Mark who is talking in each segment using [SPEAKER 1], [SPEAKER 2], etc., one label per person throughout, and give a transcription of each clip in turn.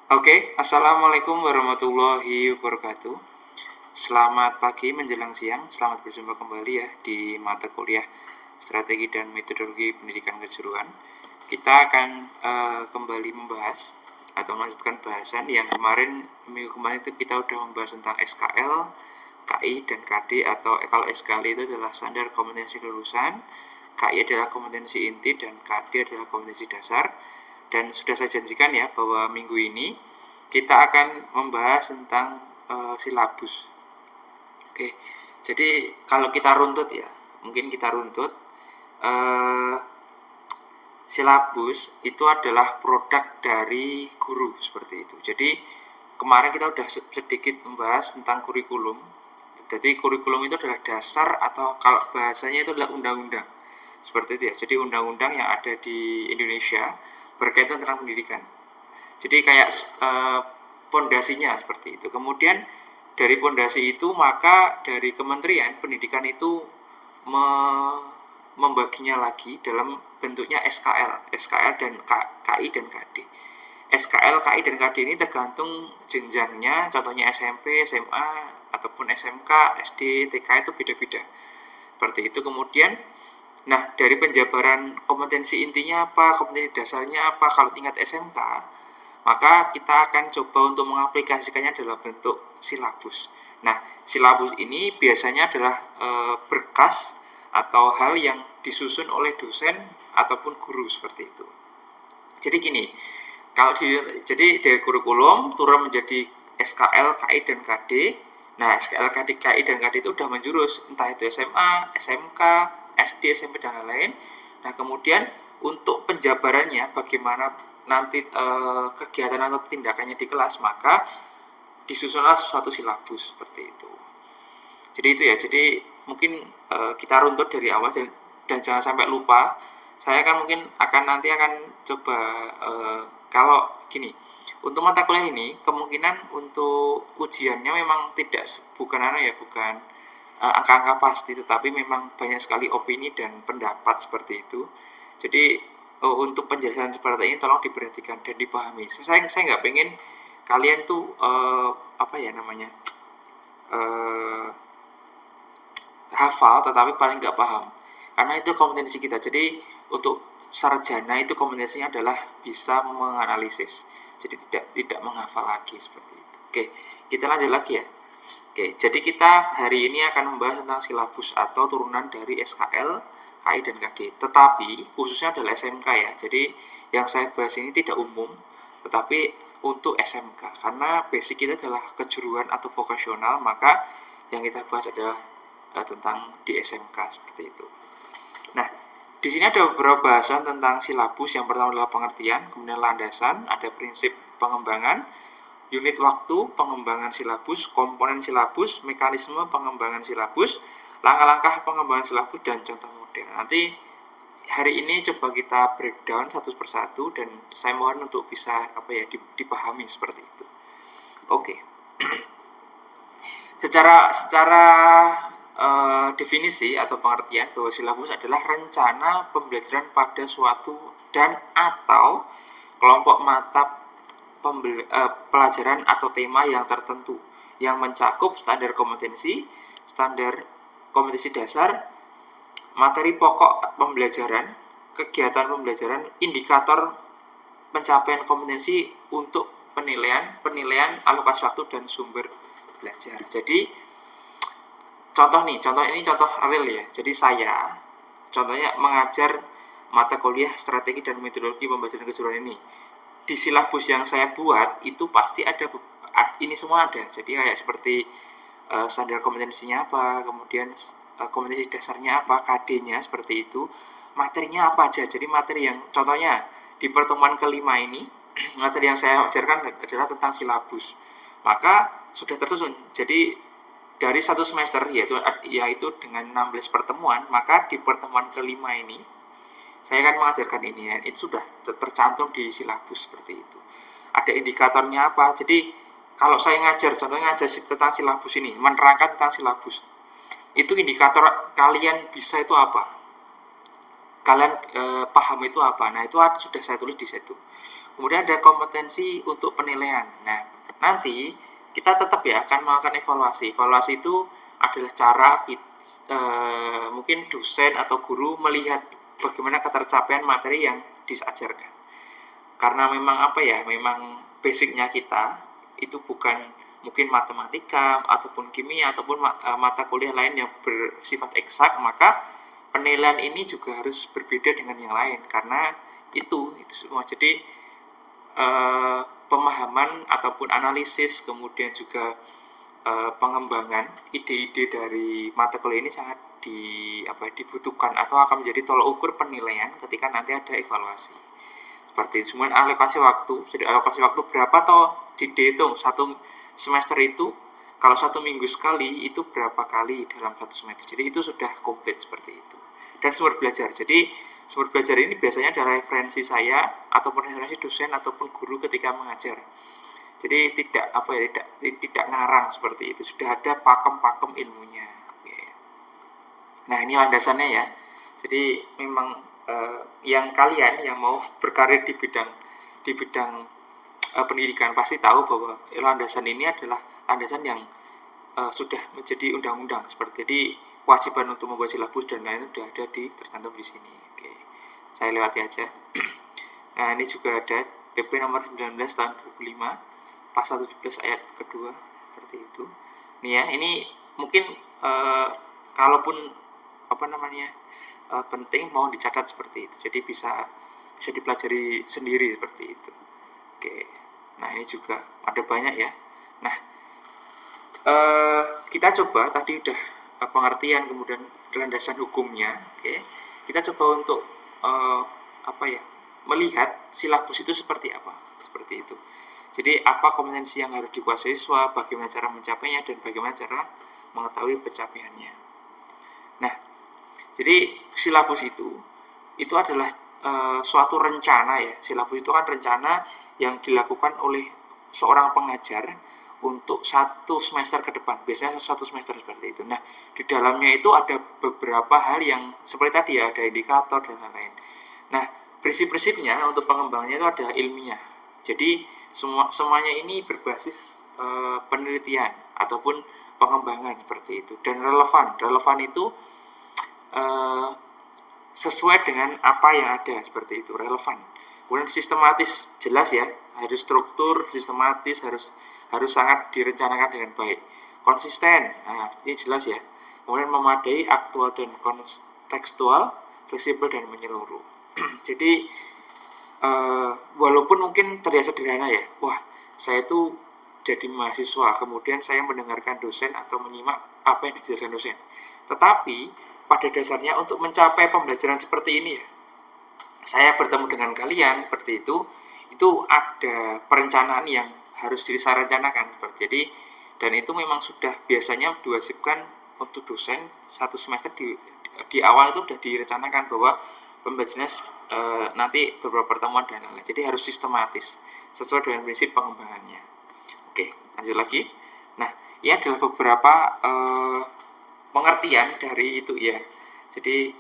[SPEAKER 1] Oke, Assalamualaikum warahmatullahi wabarakatuh. Selamat pagi menjelang siang, selamat berjumpa kembali ya di mata kuliah Strategi dan Metodologi Pendidikan Kejuruan. Kita akan kembali membahas atau melanjutkan bahasan yang minggu kemarin itu kita udah membahas tentang SKL, KI, dan KD atau kalau SKL itu adalah standar kompetensi lulusan, KI adalah kompetensi inti, dan KD adalah kompetensi dasar. Dan sudah saya janjikan ya bahwa minggu ini kita akan membahas tentang silabus. Oke, jadi kalau kita runtut ya, mungkin kita runtut eh, silabus itu adalah produk dari guru seperti itu. Jadi kemarin kita udah sedikit membahas tentang kurikulum. Jadi kurikulum itu adalah dasar atau kalau bahasanya itu adalah undang-undang. Seperti itu ya. Jadi undang-undang yang ada di Indonesia berkaitan tentang pendidikan. Jadi kayak pondasinya seperti itu. Kemudian dari pondasi itu maka dari Kementerian Pendidikan itu membaginya lagi dalam bentuknya SKL dan KI dan KD. SKL, KI, dan KD ini tergantung jenjangnya, contohnya SMP, SMA, ataupun SMK, SD, TK itu beda-beda. Seperti itu. Kemudian, nah dari penjabaran kompetensi intinya apa, kompetensi dasarnya apa, kalau tingkat SMK, maka kita akan coba untuk mengaplikasikannya dalam bentuk silabus. Nah, silabus ini biasanya adalah berkas atau hal yang disusun oleh dosen ataupun guru seperti itu. Jadi gini, jadi dari kurikulum turun menjadi SKL, KI, dan KD. Nah, SKL, KI, dan KD itu sudah menjurus, entah itu SMA, SMK, SD, SMP, dan lain-lain. Nah, kemudian untuk penjabarannya, bagaimana nanti kegiatan atau tindakannya di kelas, maka disusunlah suatu silabus seperti itu. Jadi itu ya, jadi mungkin kita runtut dari awal dan jangan sampai lupa. Saya kan mungkin akan coba kalau gini, untuk mata kuliah ini kemungkinan untuk ujiannya memang bukan angka-angka pasti, tetapi memang banyak sekali opini dan pendapat seperti itu. Jadi untuk penjelasan seperti ini tolong diperhatikan dan dipahami. Saya nggak pengen kalian tuh apa ya namanya eh, hafal tetapi paling nggak paham, karena itu kompetensi kita. Jadi untuk sarjana itu kompetensinya adalah bisa menganalisis, jadi tidak menghafal lagi seperti itu. Oke, kita lanjut lagi ya. Oke, jadi kita hari ini akan membahas tentang silabus atau turunan dari SKL, KI, dan KD. Tetapi khususnya adalah SMK ya. Jadi yang saya bahas ini tidak umum, tetapi untuk SMK. Karena basic kita adalah kejuruan atau vokasional, maka yang kita bahas adalah tentang di SMK seperti itu. Nah, di sini ada beberapa bahasan tentang silabus. Yang pertama adalah pengertian, kemudian landasan, ada prinsip pengembangan, unit waktu pengembangan silabus, komponen silabus, mekanisme pengembangan silabus, langkah-langkah pengembangan silabus, dan contoh model. Nanti hari ini coba kita breakdown satu persatu dan saya mohon untuk bisa dipahami seperti itu. Oke. Secara definisi atau pengertian bahwa silabus adalah rencana pembelajaran pada suatu dan atau kelompok mata pelajaran atau tema yang tertentu yang mencakup standar kompetensi dasar, materi pokok pembelajaran, kegiatan pembelajaran, indikator pencapaian kompetensi untuk penilaian alokasi waktu dan sumber belajar. Jadi contoh ini contoh real ya. Jadi saya contohnya mengajar mata kuliah strategi dan metodologi pembelajaran kejuruan ini. Di silabus yang saya buat itu pasti ada ini semua ada. Jadi kayak seperti standar kompetensinya apa, kemudian kompetensi dasarnya apa, KD-nya seperti itu, materinya apa aja. Jadi materi yang contohnya di pertemuan kelima ini materi yang saya ajarkan adalah tentang silabus. Maka sudah tersusun. Jadi dari satu semester yaitu dengan 16 pertemuan, maka di pertemuan kelima ini saya akan mengajarkan ini ya. Itu sudah tercantum di silabus seperti itu. Ada indikatornya apa. Jadi kalau saya contohnya ngajar tentang silabus ini, menerangkan tentang silabus, itu indikator kalian bisa itu apa, kalian paham itu apa. Nah, itu sudah saya tulis di situ. Kemudian ada kompetensi untuk penilaian. Nah, nanti kita tetap ya akan melakukan evaluasi. Evaluasi itu adalah cara mungkin dosen atau guru melihat bagaimana ketercapaian materi yang diajarkan. Karena memang memang basicnya kita itu bukan mungkin matematika ataupun kimia ataupun mata kuliah lain yang bersifat eksak, maka penilaian ini juga harus berbeda dengan yang lain karena itu semua. Jadi pemahaman ataupun analisis kemudian juga pengembangan ide-ide dari mata kuliah ini sangat dibutuhkan atau akan menjadi tolak ukur penilaian ketika nanti ada evaluasi. Seperti itu. Kemudian alokasi waktu. Jadi alokasi waktu berapa toh dihitung satu semester itu, kalau 1 minggu sekali itu berapa kali dalam 1 semester. Jadi itu sudah komplit seperti itu. Dan sumber belajar. Jadi sumber belajar ini biasanya adalah referensi saya ataupun referensi dosen ataupun guru ketika mengajar. Jadi tidak ngarang seperti itu. Sudah ada pakem-pakem ilmunya. Oke. Nah, ini landasannya ya. Jadi memang yang kalian yang mau berkarir di bidang pendidikan pasti tahu bahwa landasan ini adalah landasan yang sudah menjadi undang-undang seperti. Jadi kewajiban untuk membuat silabus dan lain sudah ada tercantum di sini. Oke. Saya lewati aja. Nah, ini juga ada PP nomor 19 tahun 2005 pasal 17 ayat kedua seperti itu. Nih ya, ini mungkin kalaupun penting mau dicatat seperti itu. Jadi bisa dipelajari sendiri seperti itu. Oke. Nah, ini juga ada banyak ya. Nah, kita coba tadi udah pengertian kemudian landasan hukumnya. Oke. Kita coba untuk melihat silabus itu seperti apa. Seperti itu. Jadi apa kompetensi yang harus dikuasai siswa, bagaimana cara mencapainya, dan bagaimana cara mengetahui pencapaiannya. Nah, jadi silabus itu adalah suatu rencana ya. Silabus itu kan rencana yang dilakukan oleh seorang pengajar untuk 1 semester ke depan. Biasanya 1 semester seperti itu. Nah, di dalamnya itu ada beberapa hal yang seperti tadi ya, ada indikator dan lain-lain. Nah, prinsip-prinsipnya untuk pengembangannya itu ada ilmiah. Jadi semuanya ini berbasis penelitian ataupun pengembangan seperti itu, dan relevan itu sesuai dengan apa yang ada seperti itu, relevan. Kemudian sistematis, jelas ya, harus struktur sistematis, harus sangat direncanakan dengan baik. Konsisten, nah ini jelas ya. Kemudian memadai, aktual dan kontekstual, fleksibel dan menyeluruh. Jadi walaupun mungkin terlihat sederhana ya, wah saya tuh jadi mahasiswa, kemudian saya mendengarkan dosen atau menyimak apa yang dijelaskan dosen. Tetapi pada dasarnya untuk mencapai pembelajaran seperti ini ya, saya bertemu dengan kalian seperti itu ada perencanaan yang harus direncanakan seperti. Jadi dan itu memang sudah biasanya diwajibkan untuk dosen 1 semester di awal itu sudah direncanakan bahwa pembelajarannya nanti beberapa pertemuan dan lain-lain. Jadi harus sistematis sesuai dengan prinsip pengembangannya. Oke, lanjut lagi. Nah, ini adalah beberapa pengertian dari itu ya. Jadi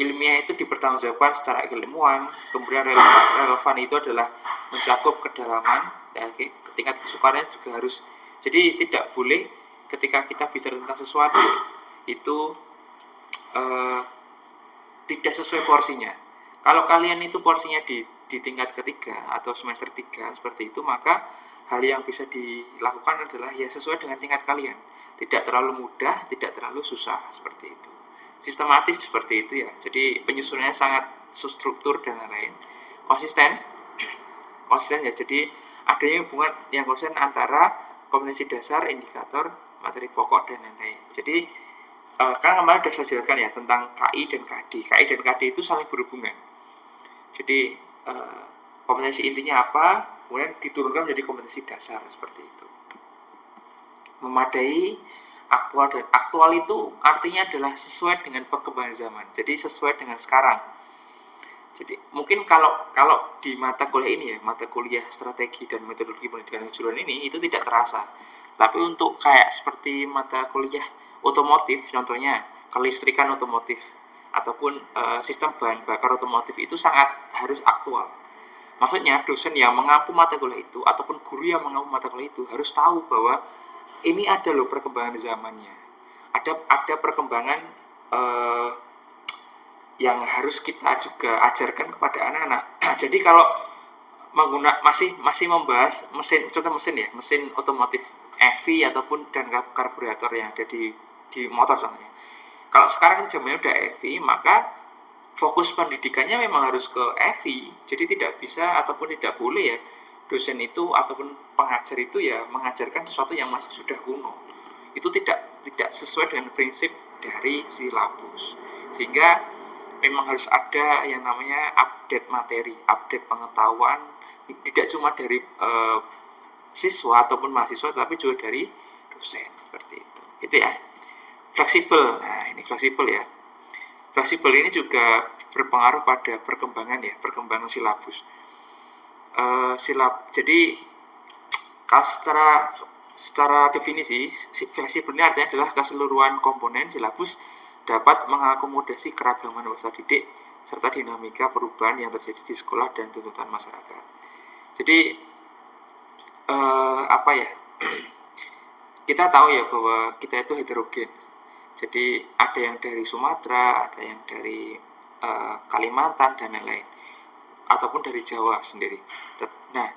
[SPEAKER 1] ilmiah itu dipertanggungjawabkan secara keilmuan, kemudian relevan itu adalah mencakup kedalaman dan tingkat kesukarannya juga harus. Jadi tidak boleh ketika kita bicara tentang sesuatu itu tidak sesuai porsinya. Kalau kalian itu porsinya di tingkat ketiga atau semester 3 seperti itu, maka hal yang bisa dilakukan adalah ya sesuai dengan tingkat kalian. Tidak terlalu mudah, tidak terlalu susah seperti itu. Sistematis seperti itu ya. Jadi penyusunannya sangat struktur dan lain-lain. Konsisten ya. Jadi adanya hubungan yang konsisten antara kompetensi dasar, indikator, materi pokok dan lain-lain. Jadi kan kemarin sudah saya jelaskan ya tentang KI dan KD. KI dan KD itu saling berhubungan. Jadi kompetensi intinya apa, kemudian diturunkan menjadi kompetensi dasar seperti itu. Memadai, aktual, dan aktual itu artinya adalah sesuai dengan perkembangan zaman. Jadi sesuai dengan sekarang. Jadi mungkin kalau di mata kuliah ini ya, mata kuliah strategi dan metodologi pendidikan kejuruan ini itu tidak terasa. Tapi untuk kayak seperti mata kuliah otomotif, contohnya kelistrikan otomotif ataupun sistem bahan bakar otomotif itu sangat harus aktual. Maksudnya dosen yang mengampu mata kuliah itu ataupun guru yang mengampu mata kuliah itu harus tahu bahwa ini ada loh perkembangan zamannya. Ada perkembangan eh, yang harus kita juga ajarkan kepada anak-anak. Jadi kalau masih membahas mesin, contoh mesin ya, mesin otomotif EV ataupun dan karburator yang ada di motor contohnya. Kalau sekarang zamannya udah EV, maka fokus pendidikannya memang harus ke EV. Jadi tidak bisa ataupun tidak boleh ya dosen itu ataupun pengajar itu ya mengajarkan sesuatu yang masih sudah kuno. Itu tidak sesuai dengan prinsip dari silabus. Sehingga memang harus ada yang namanya update materi, update pengetahuan, tidak cuma dari siswa ataupun mahasiswa, tapi juga dari dosen seperti itu. Itu ya. Fleksibel. Nah, ini fleksibel ya. Fleksibel ini juga berpengaruh pada perkembangan silabus. Jadi kalau secara definisi, fleksibel ini artinya adalah keseluruhan komponen silabus dapat mengakomodasi keragaman peserta didik serta dinamika perubahan yang terjadi di sekolah dan tuntutan masyarakat. Jadi apa ya? Kita tahu ya bahwa kita itu heterogen. Jadi ada yang dari Sumatera, ada yang dari Kalimantan dan lain-lain, ataupun dari Jawa sendiri. Nah,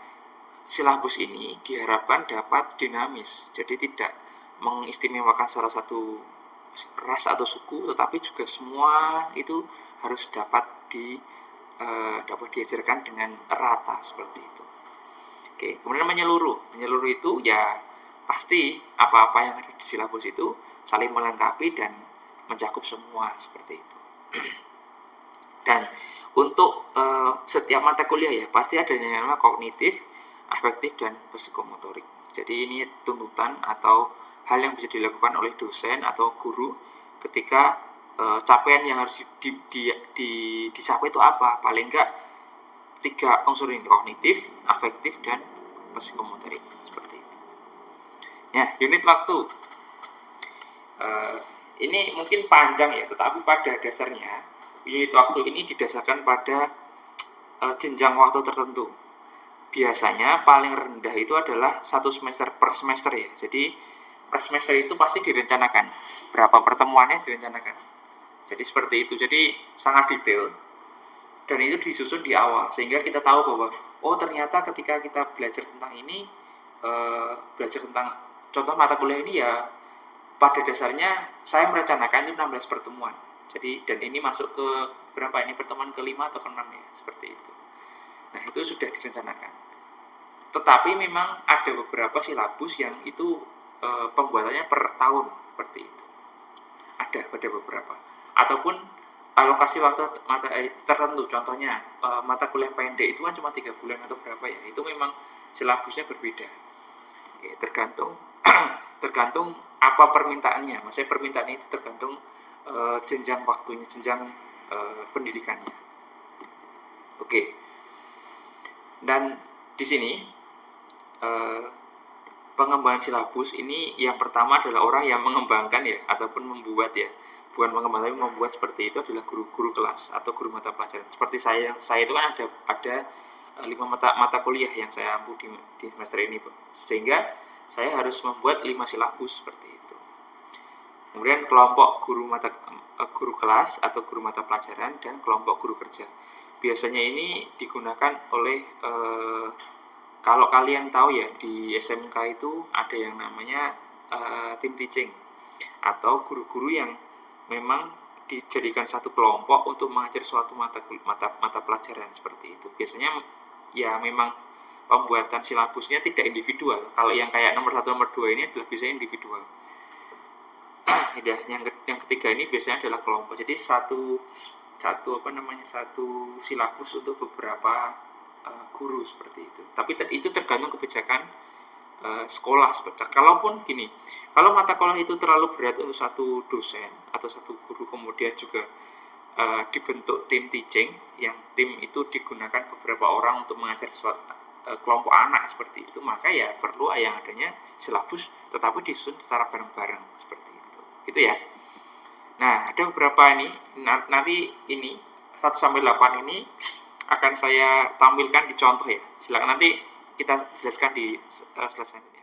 [SPEAKER 1] silabus ini diharapkan dapat dinamis, jadi tidak mengistimewakan salah satu ras atau suku, tetapi juga semua itu harus dapat diajarkan dengan rata seperti itu. Oke, kemudian menyeluruh itu ya pasti apa-apa yang ada di silabus itu saling melengkapi dan mencakup semua seperti itu. Dan untuk setiap mata kuliah ya pasti ada yang namanya kognitif, afektif, dan psikomotorik. Jadi ini tuntutan atau hal yang bisa dilakukan oleh dosen atau guru ketika capaian yang harus dicapai itu apa. Paling enggak 3 unsur ini, kognitif, afektif, dan psikomotorik seperti itu. Ya, unit waktu. Ini mungkin panjang ya, tetapi pada dasarnya unit waktu ini didasarkan pada jenjang waktu tertentu. Biasanya paling rendah itu adalah 1 semester per semester ya. Jadi per semester itu pasti direncanakan. Berapa pertemuannya direncanakan. Jadi seperti itu. Jadi sangat detail. Dan itu disusun di awal. Sehingga kita tahu bahwa, oh ternyata ketika kita belajar tentang ini, belajar tentang contoh mata kuliah ini ya, pada dasarnya saya merencanakan itu 16 pertemuan. Jadi dan ini masuk ke berapa ini pertemuan ke-5 atau ke-6 ya, seperti itu. Nah, itu sudah direncanakan. Tetapi memang ada beberapa silabus yang itu pembuatannya per tahun seperti itu. Ada pada beberapa. Ataupun alokasi waktu tertentu. Contohnya mata kuliah pendek itu kan cuma 3 bulan atau berapa ya. Itu memang silabusnya berbeda. Ya, tergantung tergantung apa permintaannya. Maksudnya permintaan itu tergantung jenjang waktunya, jenjang pendidikannya. Oke. Dan di sini pengembangan silabus ini yang pertama adalah orang yang mengembangkan ya ataupun membuat ya. Bukan mengembangkan, tapi membuat seperti itu adalah guru-guru kelas atau guru mata pelajaran. Seperti saya itu kan ada 5 mata kuliah yang saya ampu di semester ini, sehingga saya harus membuat 5 silabus seperti itu. Kemudian kelompok guru kelas atau guru mata pelajaran dan kelompok guru kerja. Biasanya ini digunakan oleh kalau kalian tahu ya di SMK itu ada yang namanya team teaching atau guru-guru yang memang dijadikan satu kelompok untuk mengajar suatu mata pelajaran seperti itu. Biasanya ya memang pembuatan silabusnya tidak individual. Kalau yang kayak nomor 1, nomor 2 ini adalah biasanya individual. yang ketiga ini biasanya adalah kelompok. Jadi satu silabus untuk beberapa guru seperti itu. Tapi itu tergantung kebijakan sekolah seperti. Kalaupun gini, kalau mata kuliah itu terlalu berat untuk satu dosen atau satu guru, kemudian juga dibentuk tim teaching, yang tim itu digunakan beberapa orang untuk mengajar kelompok anak seperti itu, maka ya perlu yang adanya silabus tetapi disusun secara bareng-bareng seperti itu ya. Nah, ada beberapa ini nanti ini 1-8 ini akan saya tampilkan di contoh ya. Silakan nanti kita jelaskan di slide selanjutnya.